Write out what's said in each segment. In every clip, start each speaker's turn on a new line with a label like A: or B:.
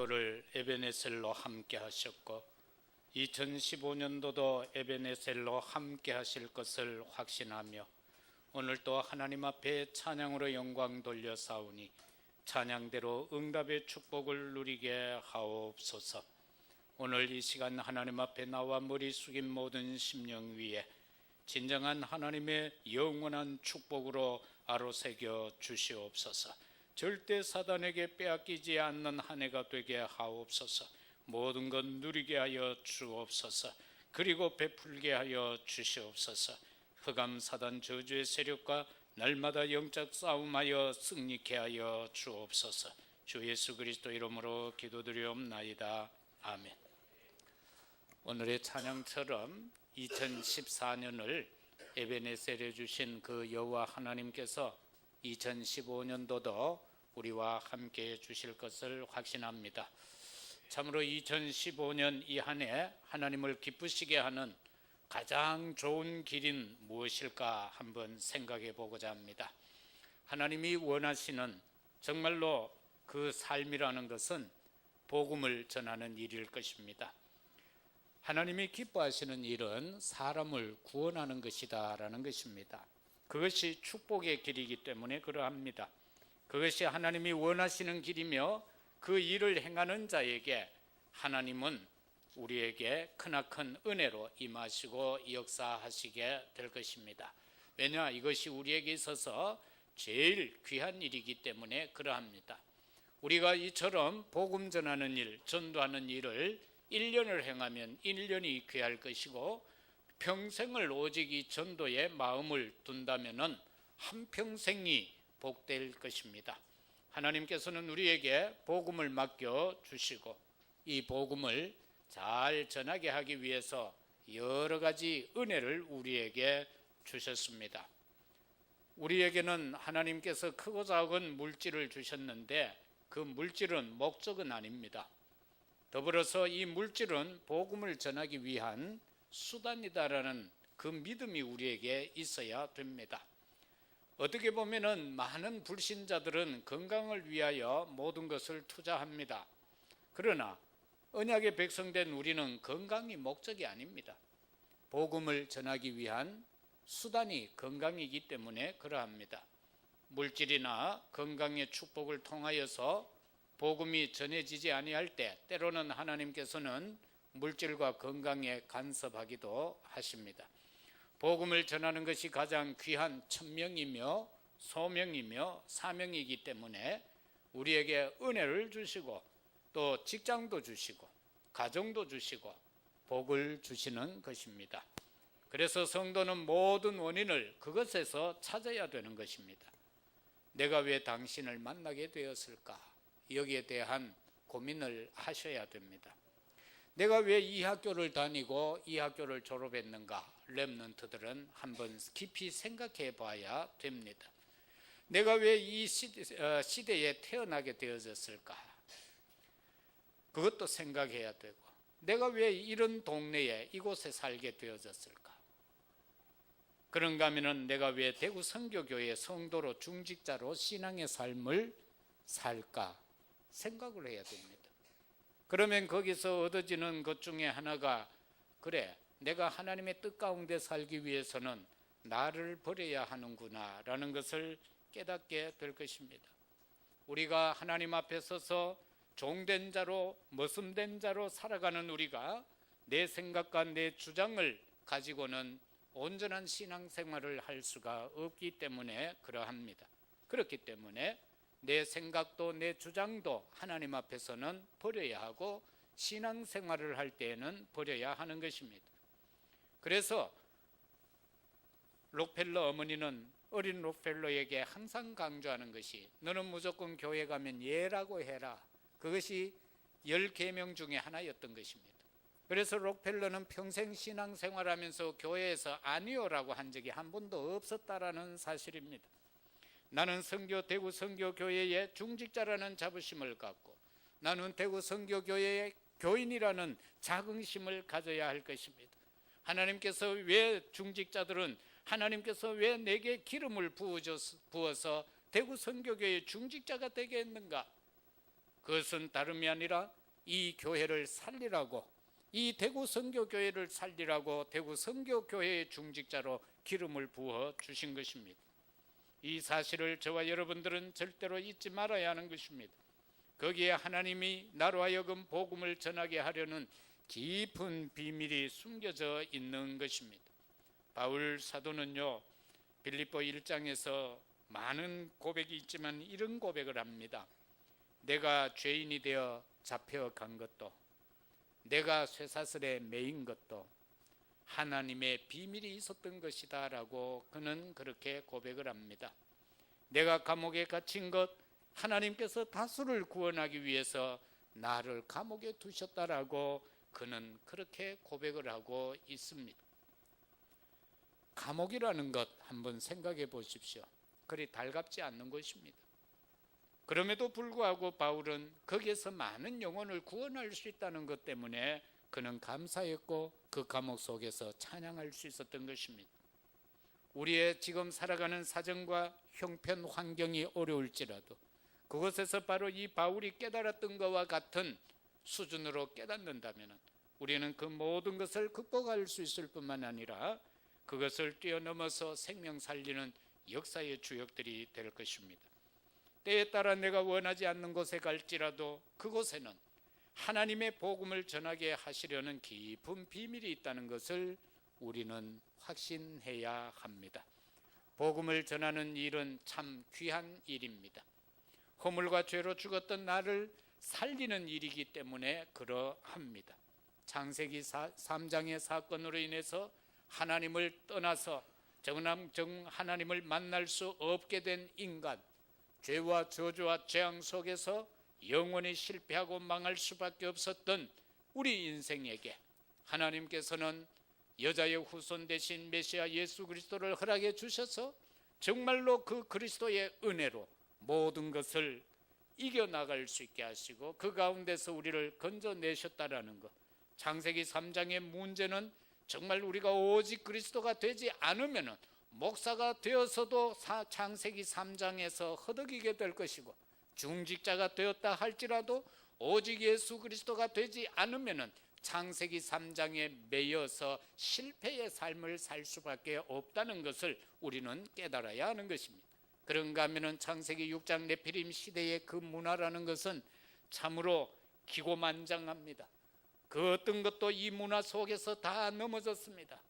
A: 기도를 에베네셀로 함께 하셨고 2015년도도 에베네셀로 함께 하실 것을 확신하며 오늘도 하나님 앞에 찬양으로 영광 돌려 사오니 찬양대로 응답의 축복을 누리게 하옵소서. 오늘 이 시간 하나님 앞에 나와 머리 숙인 모든 심령 위에 진정한 하나님의 영원한 축복으로 아로새겨 주시옵소서. 절대 사단에게 빼앗기지 않는 한 해가 되게 하옵소서. 모든 것 누리게 하여 주옵소서. 그리고 베풀게 하여 주시옵소서. 흑암 사단 저주의 세력과 날마다 영적 싸움하여 승리케 하여 주옵소서. 주 예수 그리스도 이름으로 기도드리옵나이다. 아멘. 오늘의 찬양처럼 2014년을 에베네셀에 주신 그 여호와 하나님께서 2015년도도 우리와 함께 주실 것을 확신합니다. 참으로 2015년 이 한 해 하나님을 기쁘시게 하는 가장 좋은 길인 무엇일까 한번 생각해 보고자 합니다. 하나님이 원하시는 정말로 그 삶이라는 것은 복음을 전하는 일일 것입니다. 하나님이 기뻐하시는 일은 사람을 구원하는 것이다 라는 것입니다. 그것이 축복의 길이기 때문에 그러합니다. 그것이 하나님이 원하시는 길이며 그 일을 행하는 자에게 하나님은 우리에게 크나큰 은혜로 임하시고 역사하시게 될 것입니다. 왜냐? 이것이 우리에게 있어서 제일 귀한 일이기 때문에 그러합니다. 우리가 이처럼 복음 전하는 일, 전도하는 일을 1년을 행하면 1년이 귀할 것이고 평생을 오직 이 전도에 마음을 둔다면 한평생이 복될 것입니다. 하나님께서는 우리에게 복음을 맡겨 주시고 이 복음을 잘 전하게 하기 위해서 여러 가지 은혜를 우리에게 주셨습니다. 우리에게는 하나님께서 크고 작은 물질을 주셨는데 그 물질은 목적은 아닙니다. 더불어서 이 물질은 복음을 전하기 위한 수단이다라는 그 믿음이 우리에게 있어야 됩니다. 어떻게 보면은 많은 불신자들은 건강을 위하여 모든 것을 투자합니다. 그러나 언약의 백성된 우리는 건강이 목적이 아닙니다. 복음을 전하기 위한 수단이 건강이기 때문에 그러합니다. 물질이나 건강의 축복을 통하여서 복음이 전해지지 아니할 때 때로는 하나님께서는 물질과 건강에 간섭하기도 하십니다. 복음을 전하는 것이 가장 귀한 천명이며 소명이며 사명이기 때문에 우리에게 은혜를 주시고 또 직장도 주시고 가정도 주시고 복을 주시는 것입니다. 그래서 성도는 모든 원인을 그것에서 찾아야 되는 것입니다. 내가 왜 당신을 만나게 되었을까? 여기에 대한 고민을 하셔야 됩니다. 내가 왜 이 학교를 다니고 이 학교를 졸업했는가? 렘넌트들은 한번 깊이 생각해 봐야 됩니다. 내가 왜 이 시대에 태어나게 되어졌을까? 그것도 생각해야 되고 내가 왜 이런 동네에 이곳에 살게 되어졌을까? 그런가 하면 내가 왜 대구 선교교회 성도로 중직자로 신앙의 삶을 살까? 생각을 해야 됩니다. 그러면 거기서 얻어지는 것 중에 하나가 그래, 내가 하나님의 뜻 가운데 살기 위해서는 나를 버려야 하는구나 라는 것을 깨닫게 될 것입니다. 우리가 하나님 앞에 서서 종된 자로 머슴된 자로 살아가는 우리가 내 생각과 내 주장을 가지고는 온전한 신앙생활을 할 수가 없기 때문에 그러합니다. 그렇기 때문에 내 생각도 내 주장도 하나님 앞에서는 버려야 하고 신앙생활을 할 때에는 버려야 하는 것입니다. 그래서 록펠러 어머니는 어린 록펠러에게 항상 강조하는 것이 너는 무조건 교회 가면 예라고 해라. 그것이 10계명 중에 하나였던 것입니다. 그래서 록펠러는 평생 신앙생활하면서 교회에서 아니요라고 한 적이 한 번도 없었다라는 사실입니다. 나는 대구 선교교회의 중직자라는 자부심을 갖고 나는 대구 선교교회의 교인이라는 자긍심을 가져야 할 것입니다. 하나님께서 왜 중직자들은 하나님께서 왜 내게 기름을 부어서 대구 선교교회의 중직자가 되게 했는가? 그것은 다름이 아니라 이 교회를 살리라고, 이 대구 선교교회를 살리라고 대구 선교교회의 중직자로 기름을 부어 주신 것입니다. 이 사실을 저와 여러분들은 절대로 잊지 말아야 하는 것입니다. 거기에 하나님이 나로 하여금 복음을 전하게 하려는 깊은 비밀이 숨겨져 있는 것입니다. 바울 사도는요, 빌립보 1장에서 많은 고백이 있지만 이런 고백을 합니다. 내가 죄인이 되어 잡혀간 것도, 내가 쇠사슬에 매인 것도 하나님의 비밀이 있었던 것이다 라고 그는 그렇게 고백을 합니다. 내가 감옥에 갇힌 것, 하나님께서 다수를 구원하기 위해서 나를 감옥에 두셨다라고 그는 그렇게 고백을 하고 있습니다. 감옥이라는 것 한번 생각해 보십시오. 그리 달갑지 않는 것입니다. 그럼에도 불구하고 바울은 거기에서 많은 영혼을 구원할 수 있다는 것 때문에 그는 감사했고 그 감옥 속에서 찬양할 수 있었던 것입니다. 우리의 지금 살아가는 사정과 형편 환경이 어려울지라도 그것에서 바로 이 바울이 깨달았던 것과 같은 수준으로 깨닫는다면 우리는 그 모든 것을 극복할 수 있을 뿐만 아니라 그것을 뛰어넘어서 생명 살리는 역사의 주역들이 될 것입니다. 때에 따라 내가 원하지 않는 곳에 갈지라도 그곳에는 하나님의 복음을 전하게 하시려는 깊은 비밀이 있다는 것을 우리는 확신해야 합니다. 복음을 전하는 일은 참 귀한 일입니다. 허물과 죄로 죽었던 나를 살리는 일이기 때문에 그러합니다. 창세기 3장의 사건으로 인해서 하나님을 떠나서 하나님을 만날 수 없게 된 인간, 죄와 저주와 재앙 속에서 영원히 실패하고 망할 수밖에 없었던 우리 인생에게 하나님께서는 여자의 후손 되신 메시아 예수 그리스도를 허락해 주셔서 정말로 그 그리스도의 은혜로 모든 것을 이겨나갈 수 있게 하시고 그 가운데서 우리를 건져내셨다라는 것. 창세기 3장의 문제는 정말 우리가 오직 그리스도가 되지 않으면 목사가 되어서도 창세기 3장에서 허덕이게 될 것이고 중직자가 되었다 할지라도 오직 예수 그리스도가 되지 않으면 창세기 3장에 매여서 실패의 삶을 살 수밖에 없다는 것을 우리는 깨달아야 하는 것입니다. 그런가 하면 창세기 6장 네피림 시대의 그 문화라는 것은 참으로 기고만장합니다. 그 어떤 것도 이 문화 속에서 다 넘어졌습니다.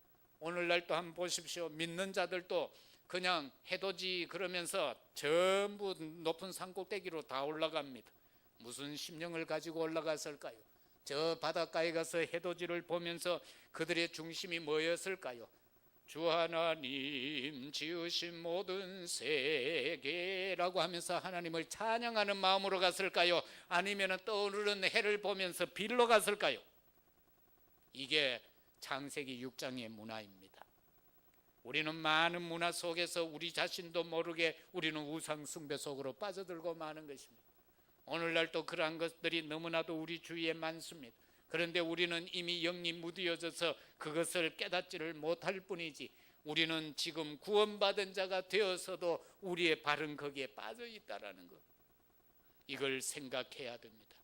A: 오늘날 또 한번 보십시오. 믿는 자들도 그냥 해돋이 그러면서 전부 높은 산꼭대기로 다 올라갑니다. 무슨 심령을 가지고 올라갔을까요? 저 바닷가에 가서 해돋이를 보면서 그들의 중심이 뭐였을까요? 주 하나님 지으신 모든 세계라고 하면서 하나님을 찬양하는 마음으로 갔을까요? 아니면 떠오르는 해를 보면서 빌러 갔을까요? 이게 창세기 6장의 문화입니다. 우리는 많은 문화 속에서 우리 자신도 모르게 우리는 우상 숭배 속으로 빠져들고 마는 것입니다. 오늘날 또 그러한 것들이 너무나도 우리 주위에 많습니다. 그런데 우리는 이미 영이 무디어져서 그것을 깨닫지를 못할 뿐이지 우리는 지금 구원받은 자가 되어서도 우리의 발은 거기에 빠져 있다라는 것, 이걸 생각해야 됩니다.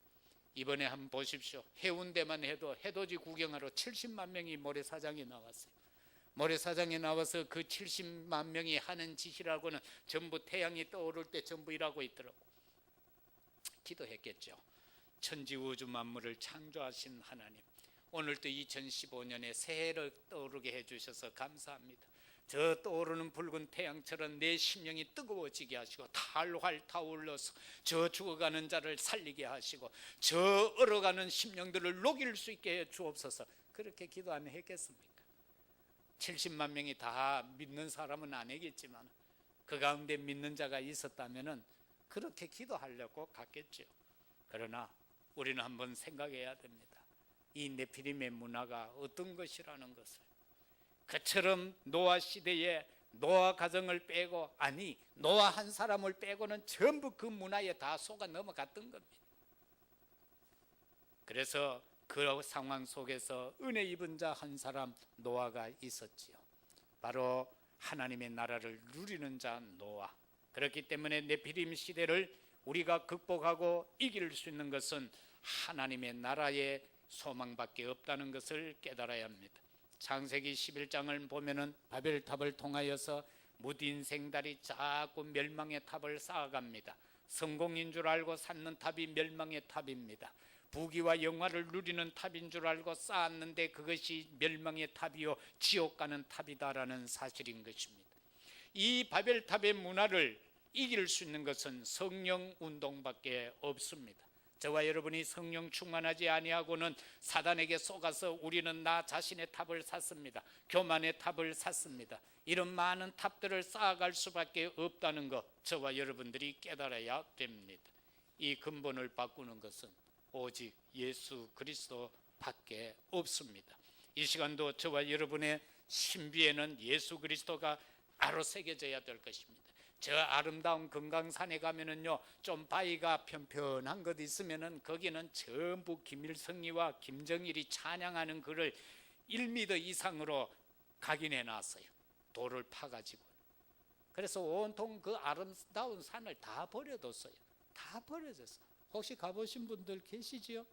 A: 이번에 한번 보십시오. 해운대만 해도 해돋이 구경하러 70만 명이 모래사장에 나왔어요. 모래사장에 나와서 그 70만 명이 하는 짓이라고는 전부 태양이 떠오를 때 전부 일하고 있더라고. 기도했겠죠. 천지우주 만물을 창조하신 하나님, 오늘도 2015년에 새해를 떠오르게 해주셔서 감사합니다. 저 떠오르는 붉은 태양처럼 내 심령이 뜨거워지게 하시고 탈활 타올라서 저 죽어가는 자를 살리게 하시고 저 얼어가는 심령들을 녹일 수 있게 해 주옵소서. 그렇게 기도 안 했겠습니까? 70만 명이 다 믿는 사람은 아니겠지만 그 가운데 믿는 자가 있었다면 그렇게 기도하려고 갔겠죠. 그러나 우리는 한번 생각해야 됩니다. 이 네피림의 문화가 어떤 것이라는 것을. 그처럼 노아 시대에 노아 가정을 빼고, 아니 노아 한 사람을 빼고는 전부 그 문화에 다 속아 넘어갔던 겁니다. 그래서 그 상황 속에서 은혜 입은 자 한 사람 노아가 있었지요. 바로 하나님의 나라를 누리는 자 노아. 그렇기 때문에 네피림 시대를 우리가 극복하고 이길 수 있는 것은 하나님의 나라의 소망밖에 없다는 것을 깨달아야 합니다. 창세기 11장을 보면은 바벨탑을 통하여서 무딘생달이 자꾸 멸망의 탑을 쌓아갑니다. 성공인 줄 알고 쌓는 탑이 멸망의 탑입니다. 부귀와 영화를 누리는 탑인 줄 알고 쌓았는데 그것이 멸망의 탑이요 지옥 가는 탑이다라는 사실인 것입니다. 이 바벨탑의 문화를 이길 수 있는 것은 성령 운동밖에 없습니다. 저와 여러분이 성령 충만하지 아니하고는 사단에게 속아서 우리는 나 자신의 탑을 샀습니다. 교만의 탑을 샀습니다. 이런 많은 탑들을 쌓아갈 수밖에 없다는 것, 저와 여러분들이 깨달아야 됩니다. 이 근본을 바꾸는 것은 오직 예수 그리스도밖에 없습니다. 이 시간도 저와 여러분의 신비에는 예수 그리스도가 바로 새겨져야 될 것입니다. 저 아름다운 금강산에 가면은요, 좀 바위가 편편한 것 있으면은 거기는 전부 김일성이와 김정일이 찬양하는 글을 1m 이상으로 각인해 놨어요. 돌을 파가지고. 그래서 온통 그 아름다운 산을 다 버려뒀어요. 다 버려졌어요. 혹시 가보신 분들 계시지요?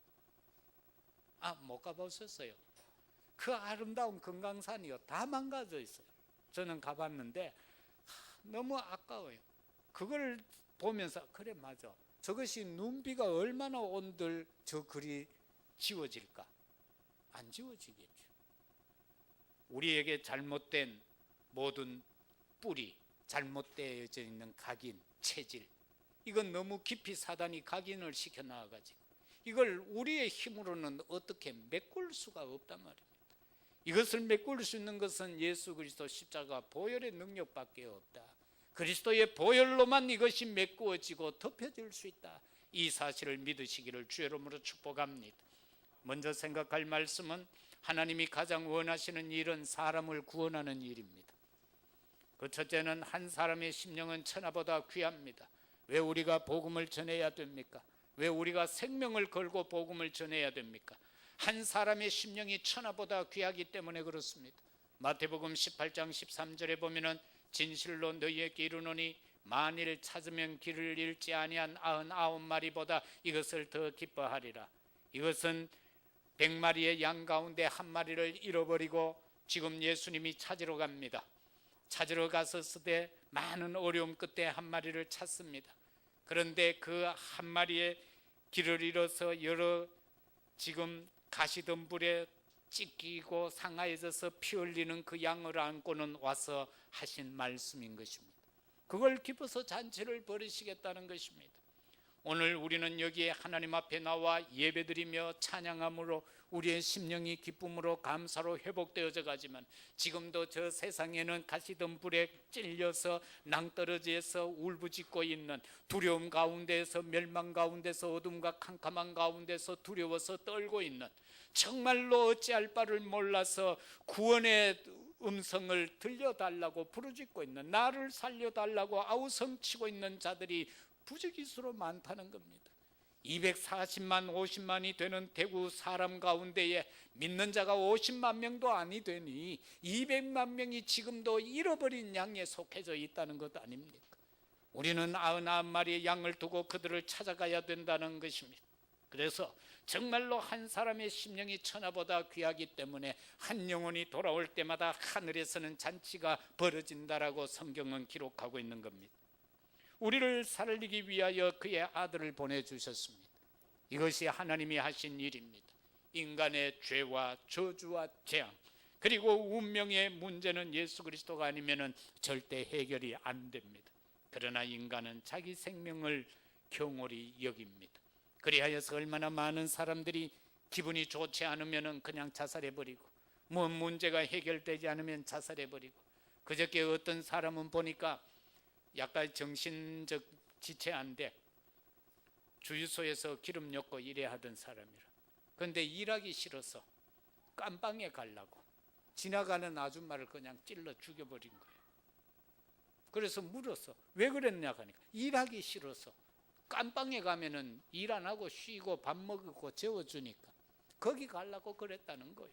A: 못 가보셨어요. 그 아름다운 금강산이요, 다 망가져 있어요. 저는 가봤는데 너무 아까워요. 그걸 보면서 그래, 맞아, 저것이 눈비가 얼마나 온들 저 글이 지워질까? 안 지워지겠죠. 우리에게 잘못된 모든 뿌리, 잘못되어져 있는 각인, 체질, 이건 너무 깊이 사단이 각인을 시켜 나와가지고 이걸 우리의 힘으로는 어떻게 메꿀 수가 없단 말입니다. 이것을 메꿀 수 있는 것은 예수 그리스도 십자가 보혈의 능력밖에 없다. 그리스도의 보혈로만 이것이 메꾸어지고 덮여질 수 있다. 이 사실을 믿으시기를 주의 이름으로 축복합니다. 먼저 생각할 말씀은 하나님이 가장 원하시는 일은 사람을 구원하는 일입니다. 그 첫째는 한 사람의 심령은 천하보다 귀합니다. 왜 우리가 복음을 전해야 됩니까? 왜 우리가 생명을 걸고 복음을 전해야 됩니까? 한 사람의 심령이 천하보다 귀하기 때문에 그렇습니다. 마태복음 18장 13절에 보면은 진실로 너희에게 이르노니 만일 찾으면 길을 잃지 아니한 99마리보다 이것을 더 기뻐하리라. 이것은 100마리의 양 가운데 한 마리를 잃어버리고 지금 예수님이 찾으러 갑니다. 찾으러 갔었을 많은 어려움 끝에 한 마리를 찾습니다. 그런데 그 한 마리의 길을 잃어서 여러 지금 가시덤불에 찢기고 상하여져서 피 흘리는 그 양을 안고는 와서 하신 말씀인 것입니다. 그걸 기뻐서 잔치를 벌이시겠다는 것입니다. 오늘 우리는 여기에 하나님 앞에 나와 예배드리며 찬양함으로 우리의 심령이 기쁨으로 감사로 회복되어져 가지만 지금도 저 세상에는 가시덤불에 찔려서 낭떠러지에서 울부짖고 있는 두려움 가운데에서 멸망 가운데서 어둠과 캄캄한 가운데서 두려워서 떨고 있는 정말로 어찌할 바를 몰라서 구원의 음성을 들려달라고 부르짖고 있는 나를 살려달라고 아우성치고 있는 자들이 부지기수로 많다는 겁니다. 240만 50만이 되는 대구 사람 가운데에 믿는 자가 50만 명도 아니 되니 200만 명이 지금도 잃어버린 양에 속해져 있다는 것 아닙니까? 우리는 99마리의 양을 두고 그들을 찾아가야 된다는 것입니다. 그래서 정말로 한 사람의 심령이 천하보다 귀하기 때문에 한 영혼이 돌아올 때마다 하늘에서는 잔치가 벌어진다라고 성경은 기록하고 있는 겁니다. 우리를 살리기 위하여 그의 아들을 보내주셨습니다. 이것이 하나님이 하신 일입니다. 인간의 죄와 저주와 재앙 그리고 운명의 문제는 예수 그리스도가 아니면 절대 해결이 안 됩니다. 그러나 인간은 자기 생명을 경홀히 여깁니다. 그리하여서 얼마나 많은 사람들이 기분이 좋지 않으면 그냥 자살해버리고 뭐 문제가 해결되지 않으면 자살해버리고 그저께 어떤 사람은 보니까 약간 정신적 지체한데 주유소에서 기름 넣고 일해 하던 사람이라. 그런데 일하기 싫어서 깜방에 가려고 지나가는 아줌마를 그냥 찔러 죽여버린 거예요. 그래서 물었어. 왜 그랬냐 하니까 일하기 싫어서. 깜방에 가면은 일 안 하고 쉬고 밥 먹고 재워주니까 거기 가려고 그랬다는 거예요.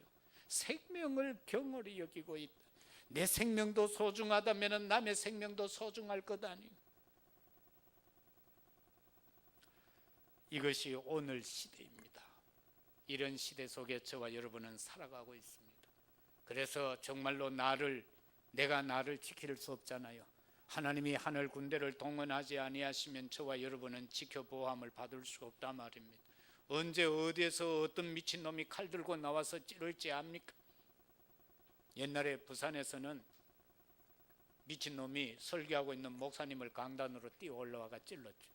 A: 생명을 경홀히 여기고 있다. 내 생명도 소중하다면 남의 생명도 소중할 것 아니에요. 이것이 오늘 시대입니다. 이런 시대 속에 저와 여러분은 살아가고 있습니다. 그래서 정말로 내가 나를 지킬 수 없잖아요. 하나님이 하늘 군대를 동원하지 아니하시면 저와 여러분은 지켜보호함을 받을 수 없단 말입니다. 언제 어디에서 어떤 미친놈이 칼 들고 나와서 찌를지 압니까? 옛날에 부산에서는 미친놈이 설교하고 있는 목사님을 강단으로 뛰어 올라와가 찔렀죠.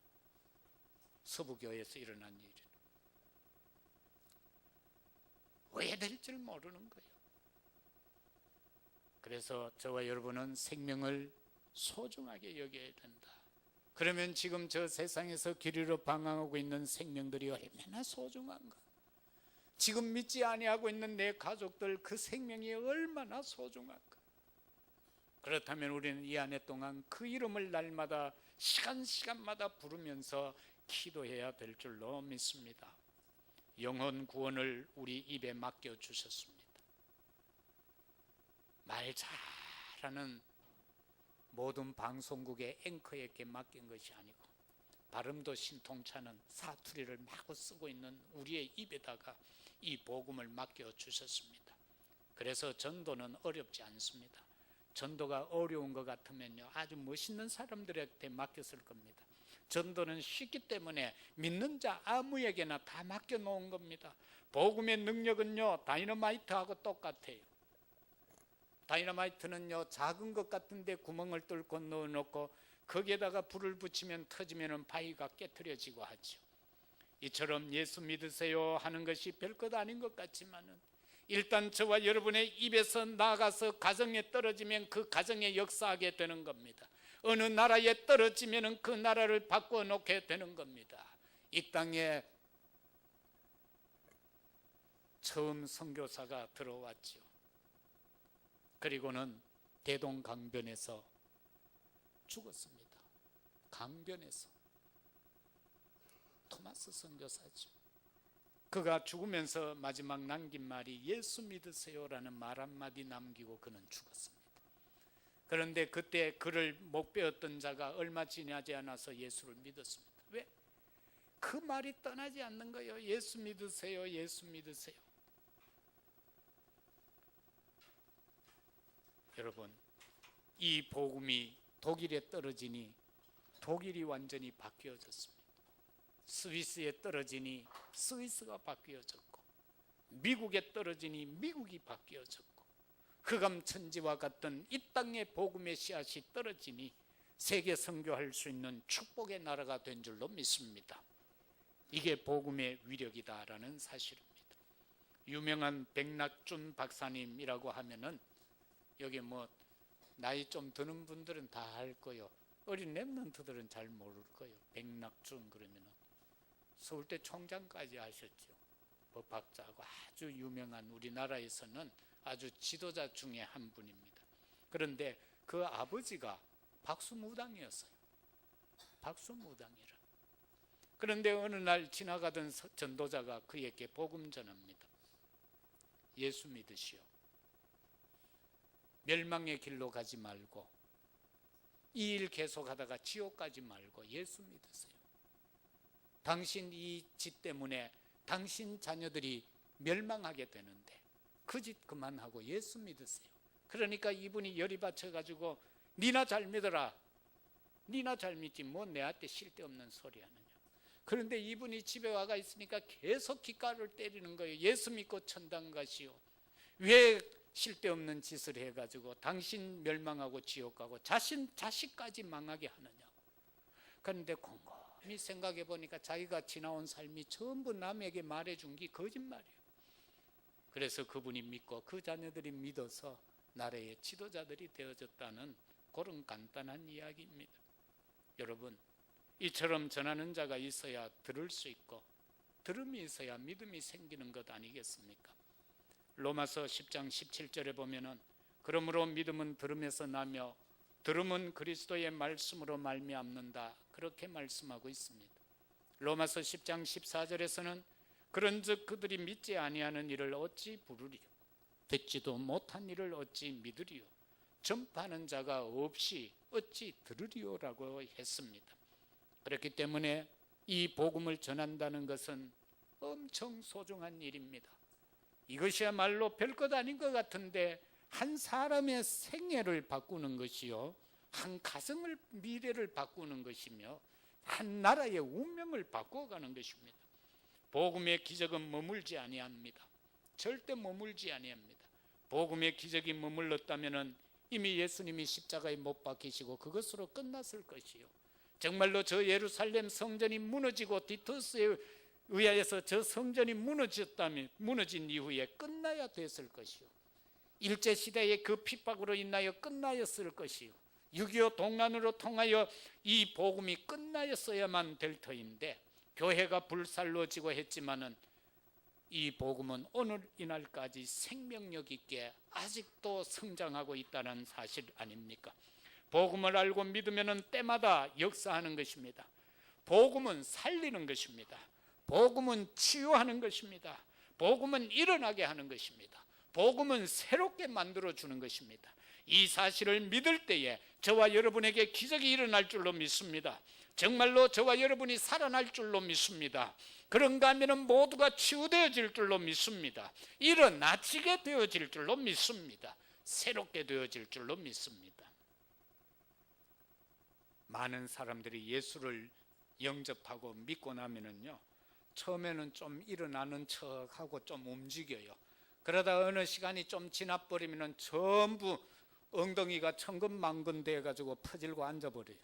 A: 서부교회에서 일어난 일이에요. 왜 될 줄 모르는 거예요. 그래서 저와 여러분은 생명을 소중하게 여겨야 된다. 그러면 지금 저 세상에서 길 잃어 방황하고 있는 생명들이 얼마나 소중한가? 지금 믿지 아니하고 있는 내 가족들, 그 생명이 얼마나 소중한가? 그렇다면 우리는 이 한 해 동안 그 이름을 날마다 시간마다 부르면서 기도해야 될 줄로 믿습니다. 영혼 구원을 우리 입에 맡겨주셨습니다. 말 잘하는 모든 방송국의 앵커에게 맡긴 것이 아니고 발음도 신통찮은 사투리를 마구 쓰고 있는 우리의 입에다가 이 복음을 맡겨주셨습니다. 그래서 전도는 어렵지 않습니다. 전도가 어려운 것 같으면요, 아주 멋있는 사람들한테 맡겼을 겁니다. 전도는 쉽기 때문에 믿는 자 아무에게나 다 맡겨놓은 겁니다. 복음의 능력은요, 다이너마이트하고 똑같아요. 다이너마이트는요, 작은 것 같은데 구멍을 뚫고 넣어놓고 거기에다가 불을 붙이면 터지면 바위가 깨트려지고 하죠. 이처럼 예수 믿으세요 하는 것이 별것 아닌 것 같지만은 일단 저와 여러분의 입에서 나가서 가정에 떨어지면 그 가정에 역사하게 되는 겁니다. 어느 나라에 떨어지면 그 나라를 바꾸어 놓게 되는 겁니다. 이 땅에 처음 선교사가 들어왔죠. 그리고는 대동강변에서 죽었습니다. 강변에서. 토마스 선교사죠. 그가 죽으면서 마지막 남긴 말이 예수 믿으세요라는 말 한마디 남기고 그는 죽었습니다. 그런데 그때 그를 못 배웠던 자가 얼마 지나지 않아서 예수를 믿었습니다. 왜? 그 말이 떠나지 않는 거예요. 예수 믿으세요, 예수 믿으세요. 여러분, 이 복음이 독일에 떨어지니 독일이 완전히 바뀌어졌습니다. 스위스에 떨어지니 스위스가 바뀌어졌고, 미국에 떨어지니 미국이 바뀌어졌고, 흑암천지와 같던 이 땅의 복음의 씨앗이 떨어지니 세계 선교할 수 있는 축복의 나라가 된 줄로 믿습니다. 이게 복음의 위력이다라는 사실입니다. 유명한 백낙준 박사님이라고 하면은 여기 나이 좀 드는 분들은 다 알 거예요. 어린 랩런트들은 잘 모를 거예요. 백낙준 그러면은 서울대 총장까지 하셨죠. 법학자하고 아주 유명한, 우리나라에서는 아주 지도자 중에 한 분입니다. 그런데 그 아버지가 박수무당이었어요. 박수무당이라. 그런데 어느 날 지나가던 전도자가 그에게 복음 전합니다. 예수 믿으시오. 멸망의 길로 가지 말고 이 일 계속하다가 지옥 가지 말고 예수 믿으세요. 당신 이 짓 때문에 당신 자녀들이 멸망하게 되는데 그 짓 그만하고 예수 믿으세요. 그러니까 이분이 열이 받쳐가지고 니나 잘 믿어라. 니나 잘 믿지 뭐 내한테 쓸데없는 소리 하느냐. 그런데 이분이 집에 와가 있으니까 계속 귓가를 때리는 거예요. 예수 믿고 천당 가시오. 왜 쓸데없는 짓을 해가지고 당신 멸망하고 지옥 가고 자식까지 망하게 하느냐고. 그런데 곰곰이 생각해 보니까 자기가 지나온 삶이 전부 남에게 말해준 게 거짓말이에요. 그래서 그분이 믿고 그 자녀들이 믿어서 나라의 지도자들이 되어졌다는 그런 간단한 이야기입니다. 여러분, 이처럼 전하는 자가 있어야 들을 수 있고 들음이 있어야 믿음이 생기는 것 아니겠습니까? 로마서 10장 17절에 보면은 그러므로 믿음은 들음에서 나며 들음은 그리스도의 말씀으로 말미암는다, 그렇게 말씀하고 있습니다. 로마서 10장 14절에서는 그런즉 그들이 믿지 아니하는 일을 어찌 부르리요, 듣지도 못한 일을 어찌 믿으리요, 전파하는 자가 없이 어찌 들으리요라고 했습니다. 그렇기 때문에 이 복음을 전한다는 것은 엄청 소중한 일입니다. 이것이야말로 별것 아닌 것 같은데 한 사람의 생애를 바꾸는 것이요, 한 가정의 미래를 바꾸는 것이며 한 나라의 운명을 바꾸어가는 것입니다. 복음의 기적은 머물지 아니합니다. 절대 머물지 아니합니다. 복음의 기적이 머물렀다면 이미 예수님이 십자가에 못 박히시고 그것으로 끝났을 것이요, 정말로 저 예루살렘 성전이 무너지고 디토스에 의하여서 저 성전이 무너진 이후에 끝나야 됐을 것이요, 일제시대의 그 핍박으로 인하여 끝나였을 것이요, 6.25 동란으로 통하여 이 복음이 끝나였어야만 될 터인데 교회가 불살로지고 했지만은 이 복음은 오늘 이날까지 생명력 있게 아직도 성장하고 있다는 사실 아닙니까? 복음을 알고 믿으면 때마다 역사하는 것입니다. 복음은 살리는 것입니다. 복음은 치유하는 것입니다. 복음은 일어나게 하는 것입니다. 복음은 새롭게 만들어주는 것입니다. 이 사실을 믿을 때에 저와 여러분에게 기적이 일어날 줄로 믿습니다. 정말로 저와 여러분이 살아날 줄로 믿습니다. 그런가 하면 모두가 치유되어질 줄로 믿습니다. 일어나지게 되어질 줄로 믿습니다. 새롭게 되어질 줄로 믿습니다. 많은 사람들이 예수를 영접하고 믿고 나면은요, 처음에는 좀 일어나는 척하고 좀 움직여요. 그러다 어느 시간이 좀 지나버리면 전부 엉덩이가 천근만근 돼가지고 퍼질고 앉아버려요.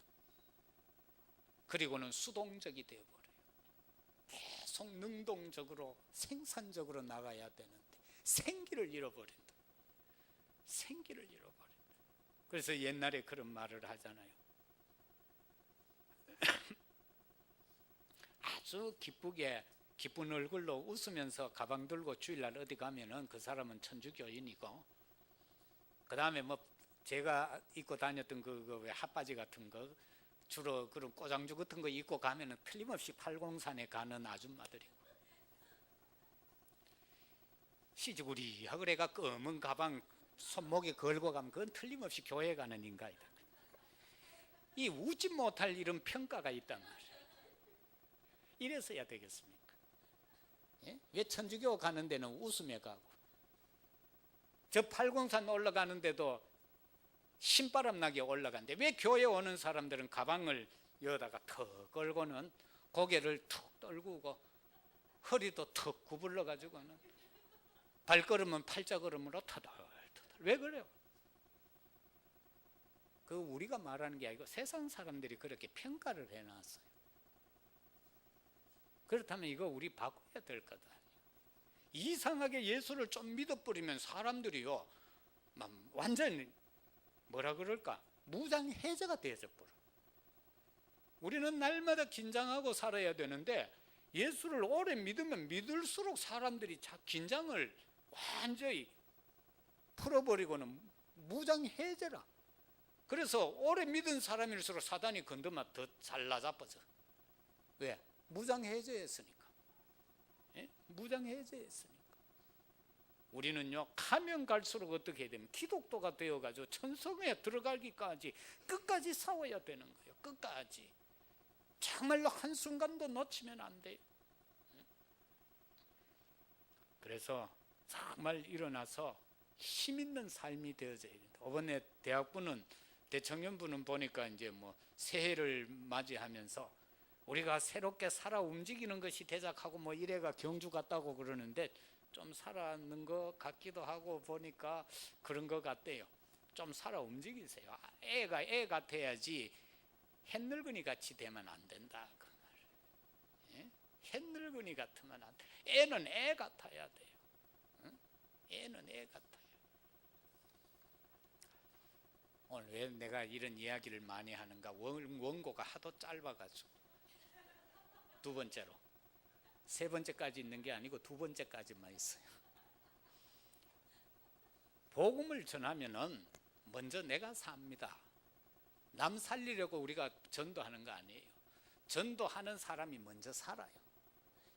A: 그리고는 수동적이 되어버려요. 계속 능동적으로 생산적으로 나가야 되는데 생기를 잃어버린다. 생기를 잃어버린다. 그래서 옛날에 그런 말을 하잖아요. 아주 기쁘게 기쁜 얼굴로 웃으면서 가방 들고 주일날 어디 가면은 그 사람은 천주교인이고, 그 다음에 뭐 제가 입고 다녔던 그 핫바지 같은 거, 주로 그런 꼬장주 같은 거 입고 가면은 틀림없이 팔공산에 가는 아줌마들이고, 시주구리하고 그래가 검은 가방 손목에 걸고 가면 그건 틀림없이 교회 가는 인가이다. 이 웃지 못할 이런 평가가 있단 말이에요. 이래서야 되겠습니까? 예? 왜 천주교 가는 데는 웃으며 가고, 저 팔공산 올라가는데도 신바람 나게 올라가는데 왜 교회 오는 사람들은 가방을 여다가 턱 걸고는 고개를 툭 떨구고 허리도 턱 구불러 가지고는 발걸음은 팔자걸음으로 터덜터덜. 왜 그래요? 그 우리가 말하는 게 아니고 세상 사람들이 그렇게 평가를 해놨어요. 그렇다면 이거 우리 바꿔야 될 거다. 이상하게 예수를 좀 믿어버리면 사람들이요, 완전히 뭐라 그럴까, 무장해제가 되어버려. 우리는 날마다 긴장하고 살아야 되는데 예수를 오래 믿으면 믿을수록 사람들이 긴장을 완전히 풀어버리고는 무장해제라. 그래서 오래 믿은 사람일수록 사단이 건드면 더 잘나자빠져. 왜? 무장해제했으니까. 예? 무장해제했으니까. 우리는요, 가면 갈수록 어떻게 해야 되면 기독도가 되어가지고 천성에 들어가기까지 끝까지 싸워야 되는 거예요. 끝까지. 정말로 한순간도 놓치면 안 돼요. 그래서 정말 일어나서 힘 있는 삶이 되어져야 된다. 이번에 대학부는, 대청년부는 보니까 이제 뭐 새해를 맞이하면서 우리가 새롭게 살아 움직이는 것이 대작하고 뭐 이래가 경주 같다고 그러는데 좀 살아는 것 같기도 하고 보니까 그런 것 같대요. 좀 살아 움직이세요. 애가 애 같아야지 햇늙은이 같이 되면 안 된다. 그 말. 예? 햇늙은이 같으면 안 돼. 애는 애 같아야 돼요. 응? 애는 애 같아요. 오늘 왜 내가 이런 이야기를 많이 하는가? 원고가 하도 짧아가지고. 두 번째로, 세 번째까지 있는 게 아니고 두 번째까지만 있어요. 복음을 전하면은 먼저 내가 삽니다. 남 살리려고 우리가 전도하는 거 아니에요. 전도하는 사람이 먼저 살아요.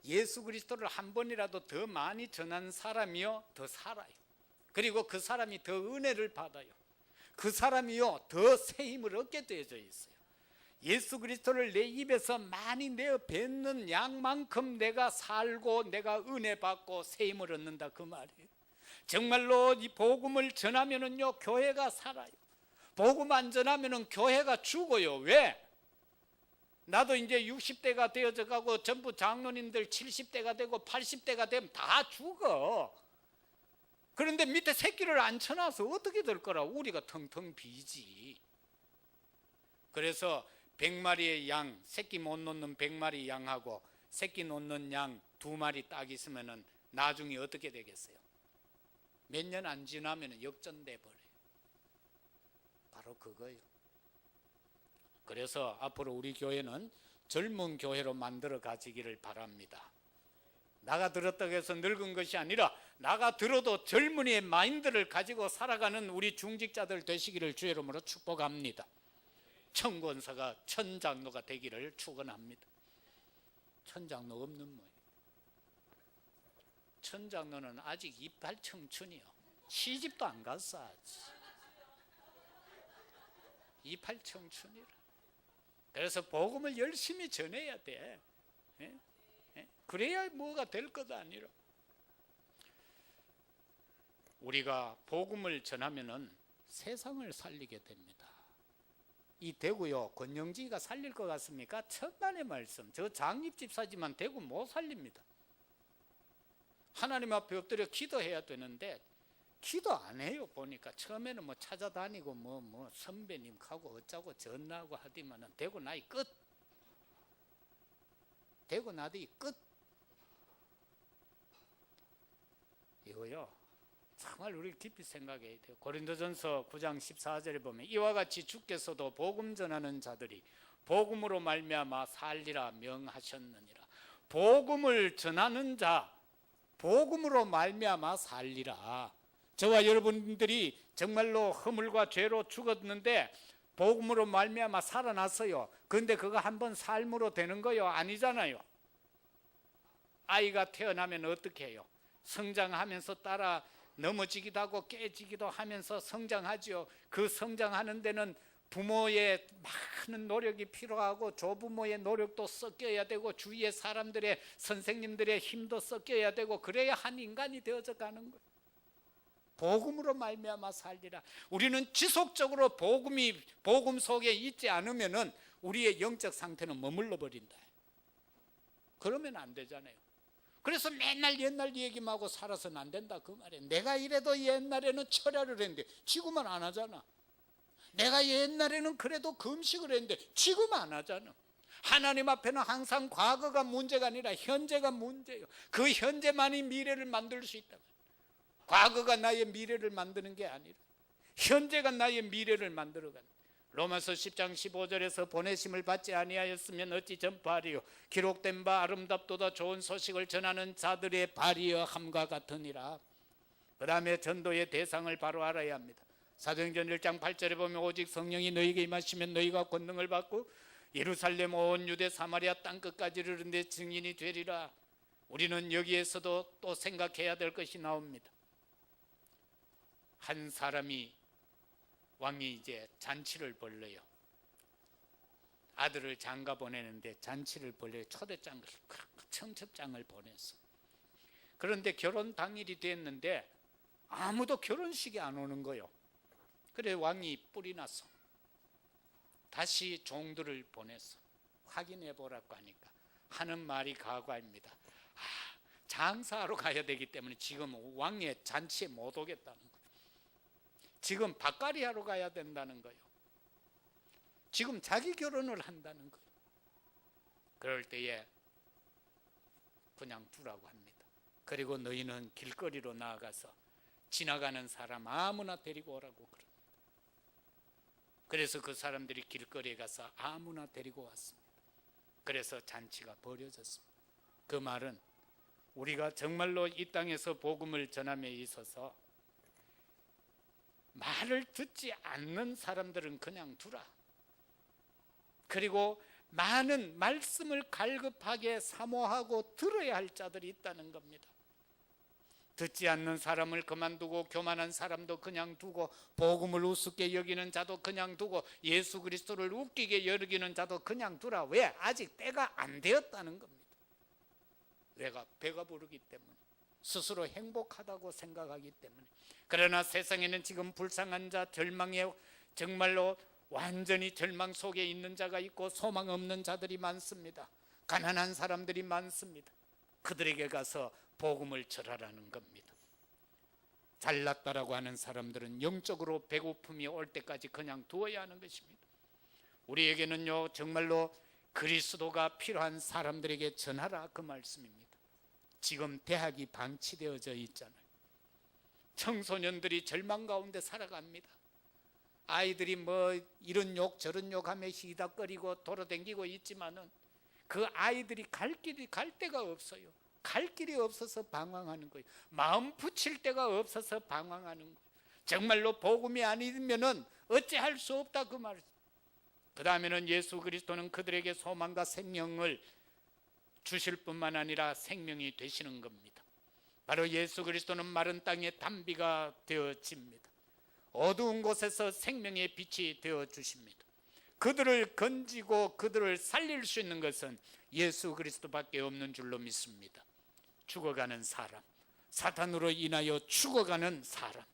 A: 예수 그리스도를 한 번이라도 더 많이 전한 사람이요, 더 살아요. 그리고 그 사람이 더 은혜를 받아요. 그 사람이요, 더 새 힘을 얻게 되어져 있어요. 예수 그리스도를 내 입에서 많이 내어 뱉는 양만큼 내가 살고 내가 은혜 받고 세임을 얻는다 그 말이에요. 정말로 이 복음을 전하면은요 교회가 살아요. 복음 안 전하면은 교회가 죽어요. 왜? 나도 이제 60대가 되어져 가고 전부 장로님들 70대가 되고 80대가 되면 다 죽어. 그런데 밑에 새끼를 안 쳐놔서 어떻게 될 거라. 우리가 텅텅 비지. 그래서 100마리의 양, 새끼 못 놓는 100마리 양하고 새끼 놓는 양 2마리 딱 있으면은 나중에 어떻게 되겠어요? 몇 년 안 지나면 역전돼 버려요. 바로 그거예요. 그래서 앞으로 우리 교회는 젊은 교회로 만들어 가지기를 바랍니다. 나가 들었다고 해서 늙은 것이 아니라 나가 들어도 젊은이의 마인드를 가지고 살아가는 우리 중직자들 되시기를 주의 이름으로 축복합니다. 천권사가 천장로가 되기를 축원합니다. 천장로 없는 모양. 천장로는 아직 이빨 청춘이요. 시집도 안 갔어 아직. 이빨 청춘이라. 그래서 복음을 열심히 전해야 돼. 예? 예? 그래야 뭐가 될 것도 아니라. 우리가 복음을 전하면은 세상을 살리게 됩니다. 이 대구요 권영지가 살릴 것 같습니까? 천만의 말씀. 저 장립집사지만 대구 못 살립니다. 하나님 앞에 엎드려 기도해야 되는데 기도 안 해요. 보니까 처음에는 뭐 찾아다니고 뭐 선배님 가고 어쩌고 전화하고 하더만은 대구 나이 끝. 대구 나이 끝. 이거요 정말 우리 깊이 생각해야 돼요. 고린도전서 9장 14절에 보면 이와 같이 주께서도 복음 전하는 자들이 복음으로 말미암아 살리라 명하셨느니라. 복음을 전하는 자 복음으로 말미암아 살리라. 저와 여러분들이 정말로 허물과 죄로 죽었는데 복음으로 말미암아 살아났어요. 그런데 그거 한번 삶으로 되는 거요? 아니잖아요. 아이가 태어나면 어떻게 해요? 성장하면서 따라 넘어지기도 하고 깨지기도 하면서 성장하죠. 그 성장하는 데는 부모의 많은 노력이 필요하고 조부모의 노력도 섞여야 되고 주위의 사람들의 선생님들의 힘도 섞여야 되고 그래야 한 인간이 되어져 가는 거예요. 복음으로 말미암아 살리라. 우리는 지속적으로 복음 속에 있지 않으면은 우리의 영적 상태는 머물러 버린다. 그러면 안 되잖아요. 그래서 맨날 옛날 얘기만 하고 살아서는 안 된다 그 말이에요. 내가 이래도 옛날에는 철야를 했는데 지금은 안 하잖아. 내가 옛날에는 그래도 금식을 했는데 지금 안 하잖아. 하나님 앞에는 항상 과거가 문제가 아니라 현재가 문제예요. 그 현재만이 미래를 만들 수 있다. 과거가 나의 미래를 만드는 게 아니라 현재가 나의 미래를 만들어간다. 로마서 10장 15절에서 보내심을 받지 아니하였으면 어찌 전파하리요. 기록된 바 아름답도다 좋은 소식을 전하는 자들의 발이여 함과 같으니라. 그 다음에 전도의 대상을 바로 알아야 합니다. 사도행전 1장 8절에 보면 오직 성령이 너희에게 임하시면 너희가 권능을 받고 예루살렘 온 유대 사마리아 땅끝까지 이르는데 증인이 되리라. 우리는 여기에서도 또 생각해야 될 것이 나옵니다. 한 사람이 왕이 이제 잔치를 벌려요. 아들을 장가 보내는데 잔치를 벌려요. 초대장을 청첩장을 보냈어. 그런데 결혼 당일이 됐는데 아무도 결혼식에 안 오는 거예요. 그래 왕이 뿔이 났어. 다시 종들을 보냈어. 확인해 보라고 하니까 하는 말이 가과입니다. 장사하러 가야 되기 때문에 지금 왕의 잔치에 못 오겠다는 거예요. 지금 밭갈이 하러 가야 된다는 거예요. 지금 자기 결혼을 한다는 거예요. 그럴 때에 그냥 두라고 합니다. 그리고 너희는 길거리로 나아가서 지나가는 사람 아무나 데리고 오라고 그럽니다. 그래서 그 사람들이 길거리에 가서 아무나 데리고 왔습니다. 그래서 잔치가 벌어졌습니다. 그 말은 우리가 정말로 이 땅에서 복음을 전함에 있어서 말을 듣지 않는 사람들은 그냥 두라. 그리고 많은 말씀을 갈급하게 사모하고 들어야 할 자들이 있다는 겁니다. 듣지 않는 사람을 그만두고 교만한 사람도 그냥 두고 복음을 우습게 여기는 자도 그냥 두고 예수 그리스도를 웃기게 여기는 자도 그냥 두라. 왜? 아직 때가 안 되었다는 겁니다. 내가 배가 부르기 때문에, 스스로 행복하다고 생각하기 때문에. 그러나 세상에는 지금 불쌍한 자, 절망에 정말로 완전히 절망 속에 있는 자가 있고 소망 없는 자들이 많습니다. 가난한 사람들이 많습니다. 그들에게 가서 복음을 전하라는 겁니다. 잘났다라고 하는 사람들은 영적으로 배고픔이 올 때까지 그냥 두어야 하는 것입니다. 우리에게는요, 정말로 그리스도가 필요한 사람들에게 전하라, 그 말씀입니다. 지금 대학이 방치되어져 있잖아요. 청소년들이 절망 가운데 살아갑니다. 아이들이 뭐 이런 욕 저런 욕 하며 시닥거리고 돌아다니고 있지만은 그 아이들이 갈 데가 없어요. 갈 길이 없어서 방황하는 거예요. 마음 붙일 데가 없어서 방황하는 거예요. 정말로 복음이 아니면은 어찌할 수 없다, 그 말이죠. 그 다음에는 예수 그리스도는 그들에게 소망과 생명을 주실 뿐만 아니라 생명이 되시는 겁니다. 바로 예수 그리스도는 마른 땅에 단비가 되어집니다. 어두운 곳에서 생명의 빛이 되어 주십니다. 그들을 건지고 그들을 살릴 수 있는 것은 예수 그리스도밖에 없는 줄로 믿습니다. 죽어가는 사람, 사탄으로 인하여 죽어가는 사람,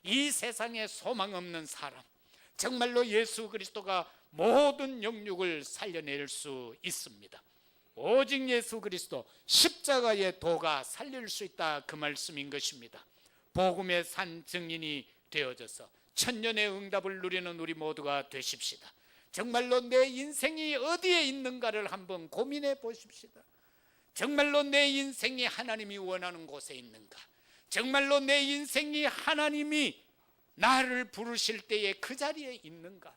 A: 이 세상에 소망 없는 사람, 정말로 예수 그리스도가 모든 영육을 살려낼 수 있습니다. 오직 예수 그리스도 십자가의 도가 살릴 수 있다, 그 말씀인 것입니다. 복음의 산 증인이 되어져서 천년의 응답을 누리는 우리 모두가 되십시다. 정말로 내 인생이 어디에 있는가를 한번 고민해 보십시다. 정말로 내 인생이 하나님이 원하는 곳에 있는가? 정말로 내 인생이 하나님이 나를 부르실 때에 그 자리에 있는가?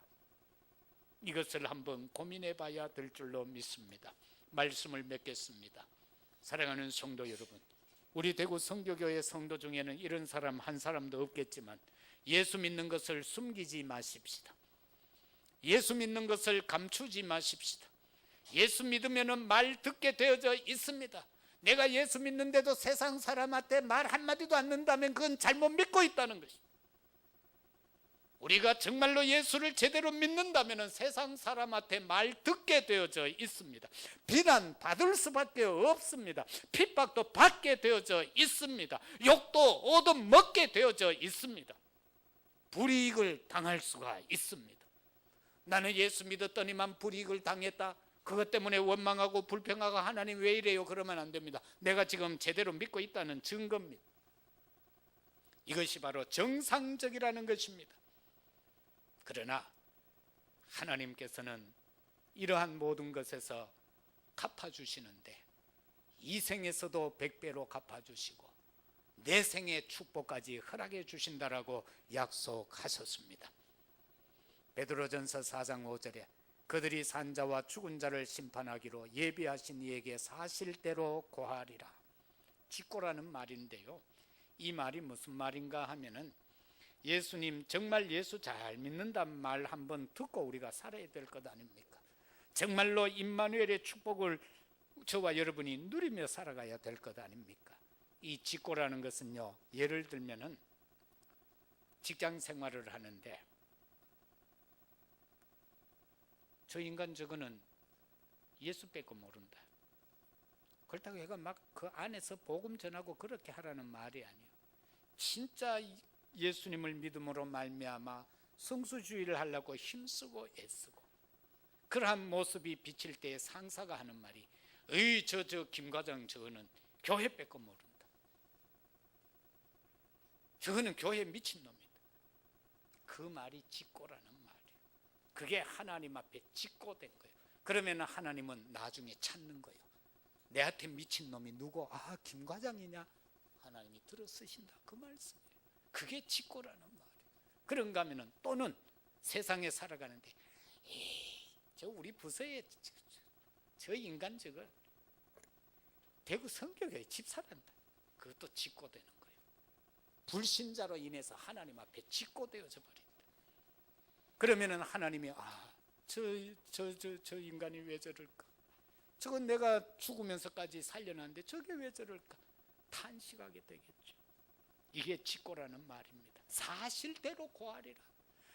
A: 이것을 한번 고민해 봐야 될 줄로 믿습니다. 말씀을 맺겠습니다. 사랑하는 성도 여러분, 우리 대구 성교교회 성도 중에는 이런 사람 한 사람도 없겠지만 예수 믿는 것을 숨기지 마십시다. 예수 믿는 것을 감추지 마십시다. 예수 믿으면 말 듣게 되어져 있습니다. 내가 예수 믿는데도 세상 사람한테 말 한마디도 안 듣는다면 그건 잘못 믿고 있다는 것입니다. 우리가 정말로 예수를 제대로 믿는다면 세상 사람한테 말 듣게 되어져 있습니다. 비난 받을 수밖에 없습니다. 핍박도 받게 되어져 있습니다. 욕도 얻어먹게 되어져 있습니다. 불이익을 당할 수가 있습니다. 나는 예수 믿었더니만 불이익을 당했다, 그것 때문에 원망하고 불평하고 하나님 왜 이래요? 그러면 안 됩니다. 내가 지금 제대로 믿고 있다는 증거입니다. 이것이 바로 정상적이라는 것입니다. 그러나 하나님께서는 이러한 모든 것에서 갚아주시는데 이 생에서도 100배로 갚아주시고 내 생의 축복까지 허락해 주신다라고 약속하셨습니다. 베드로전서 4장 5절에 그들이 산자와 죽은 자를 심판하기로 예비하신 이에게 사실대로 고하리라. 직고라는 말인데요, 이 말이 무슨 말인가 하면은 예수님 정말 예수 잘 믿는다는 말 한번 듣고 우리가 살아야 될 것 아닙니까? 정말로 임마누엘의 축복을 저와 여러분이 누리며 살아가야 될 것 아닙니까? 이 직고라는 것은요, 예를 들면은 직장 생활을 하는데 저 인간 저거는 예수 빼고 모른다, 그렇다고 해가 막 그 안에서 복음 전하고 그렇게 하라는 말이 아니에요. 진짜 예수님을 믿음으로 말미암아 성수주의를 하려고 힘쓰고 애쓰고 그러한 모습이 비칠 때에 상사가 하는 말이 저 김 과장 저거는 교회 빼고 모른다, 저거는 교회 미친놈이다. 그 말이 직고라는 말이에요. 그게 하나님 앞에 직고된 거예요. 그러면 하나님은 나중에 찾는 거예요. 내한테 미친놈이 누구? 김 과장이냐? 하나님이 들어 쓰신다, 그 말씀이에요. 그게 직고라는 말이에요. 그런가 하면은 또는 세상에 살아가는데 저 우리 부서에 저 인간 저거 대구 성교교회 집사란다, 그것도 직고되는 거예요. 불신자로 인해서 하나님 앞에 직고되어져 버린다. 그러면은 하나님이 저 인간이 왜 저럴까? 저건 내가 죽으면서까지 살려놨는데 저게 왜 저럴까? 탄식하게 되겠죠. 이게 직고라는 말입니다. 사실대로 고하리라.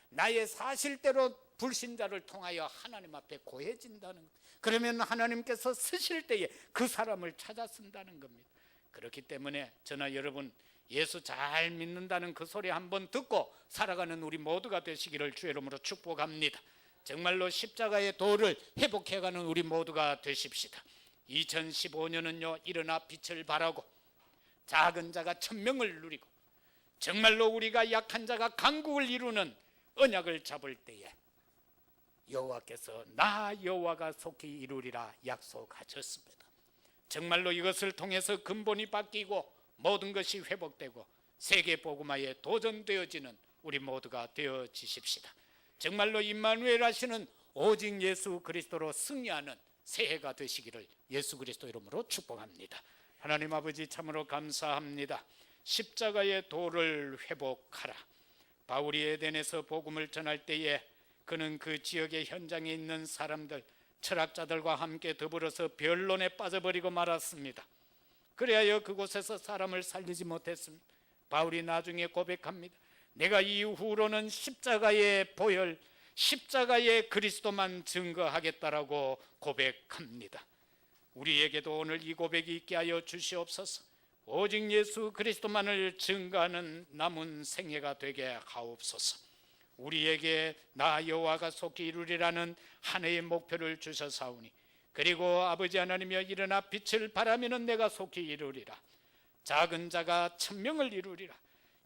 A: 나의 사실대로 불신자를 통하여 하나님 앞에 고해진다는 것. 그러면 하나님께서 쓰실 때에 그 사람을 찾아 쓴다는 겁니다. 그렇기 때문에 저나 여러분 예수 잘 믿는다는 그 소리 한번 듣고 살아가는 우리 모두가 되시기를 주의 이름으로 축복합니다. 정말로 십자가의 도를 회복해가는 우리 모두가 되십시다. 2015년은요 일어나 빛을 발하고 작은 자가 천명을 누리고 정말로 우리가 약한 자가 강국을 이루는 언약을 잡을 때에 여호와께서 나 여호와가 속히 이루리라 약속하셨습니다. 정말로 이것을 통해서 근본이 바뀌고 모든 것이 회복되고 세계 복음화에 도전되어지는 우리 모두가 되어지십시다. 정말로 임마누엘 하시는 오직 예수 그리스도로 승리하는 새해가 되시기를 예수 그리스도 이름으로 축복합니다. 하나님 아버지 참으로 감사합니다. 십자가의 도를 회복하라. 바울이 에덴에서 복음을 전할 때에 그는 그 지역의 현장에 있는 사람들, 철학자들과 함께 더불어서 변론에 빠져버리고 말았습니다. 그래야 그곳에서 사람을 살리지 못했습니다. 바울이 나중에 고백합니다. 내가 이후로는 십자가의 보혈, 십자가의 그리스도만 증거하겠다라고 고백합니다. 우리에게도 오늘 이 고백이 있게 하여 주시옵소서. 오직 예수 그리스도만을 증거하는 남은 생애가 되게 하옵소서. 우리에게 나 여호와가 속히 이루리라는 한 해의 목표를 주셔사오니 그리고 아버지 하나님이여 일어나 빛을 발하면은 내가 속히 이루리라. 작은 자가 천명을 이루리라.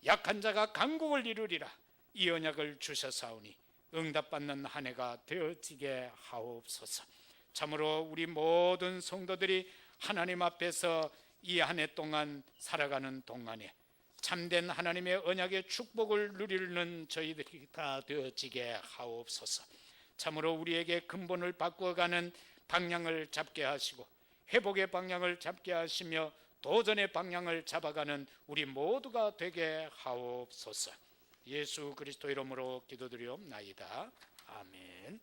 A: 약한 자가 강국을 이루리라. 이 언약을 주셔사오니 응답받는 한 해가 되어지게 하옵소서. 참으로 우리 모든 성도들이 하나님 앞에서 이 한 해 동안 살아가는 동안에 참된 하나님의 언약의 축복을 누리는 저희들이 다 되어지게 하옵소서. 참으로 우리에게 근본을 바꾸어가는 방향을 잡게 하시고 회복의 방향을 잡게 하시며 도전의 방향을 잡아가는 우리 모두가 되게 하옵소서. 예수 그리스도 이름으로 기도드리옵나이다. 아멘.